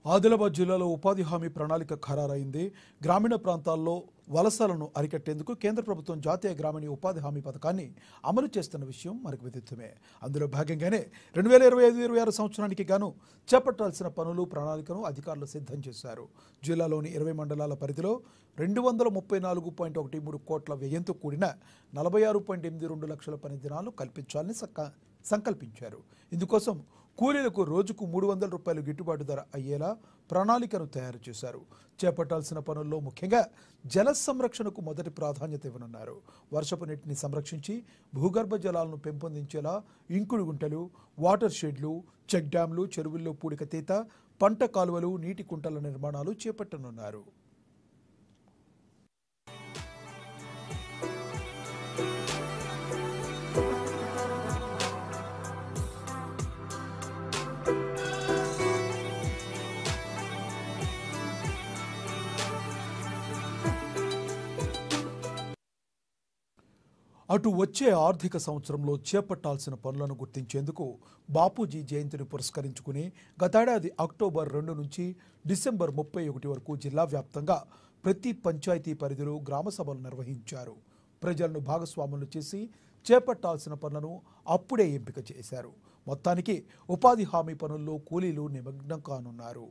ఆదిలాబాద్ జిల్లాలో ఉపాధి హామీ ప్రణాళిక ఖరారైంది. గ్రామీణ ప్రాంతాల్లో వలసలను అరికట్టేందుకు కేంద్ర ప్రభుత్వం జాతీయ గ్రామీణ ఉపాధి హామీ పథకాన్ని అమలు చేస్తున్న విషయం మనకు విదితమే. అందులో భాగంగానే 2025-26 సంవత్సరానికి గాను చేపట్టాల్సిన పనులు ప్రణాళికను అధికారులు సిద్ధం చేశారు. జిల్లాలోని 20 మండలాల పరిధిలో 234.13 కోట్ల వ్యయంతో కూడిన 46.82 లక్షల పని దినాలు కల్పించాలని సంకల్పించారు. ఇందుకోసం కూలీలకు రోజుకు 300 రూపాయలు గిట్టుబాటు ధర అయ్యేలా ప్రణాళికను తయారు చేశారు. చేపట్టాల్సిన పనుల్లో ముఖ్యంగా జల సంరక్షణకు మొదటి ప్రాధాన్యత ఇవ్వనున్నారు. వర్షపు నీటిని సంరక్షించి భూగర్భ జలాలను పెంపొందించేలా ఇంకుడు గుంటలు, వాటర్ షెడ్లు, చెక్ డ్యాంలు, చెరువుల్లో పూడిక తీత, పంట కాలువలు, నీటి కుంటల నిర్మాణాలు చేపట్టనున్నారు. అటు వచ్చే ఆర్థిక సంవత్సరంలో చేపట్టాల్సిన పనులను గుర్తించేందుకు బాపూజీ జయంతిని పురస్కరించుకుని గతేడాది అక్టోబర్ 2 నుంచి డిసెంబర్ 31 వరకు జిల్లా వ్యాప్తంగా ప్రతి పంచాయతీ పరిధిలో గ్రామ సభలు నిర్వహించారు. ప్రజలను భాగస్వాములు చేసి చేపట్టాల్సిన పనులను అప్పుడే ఎంపిక చేశారు. మొత్తానికి ఉపాధి హామీ పనుల్లో కూలీలు నిమగ్నం కానున్నారు.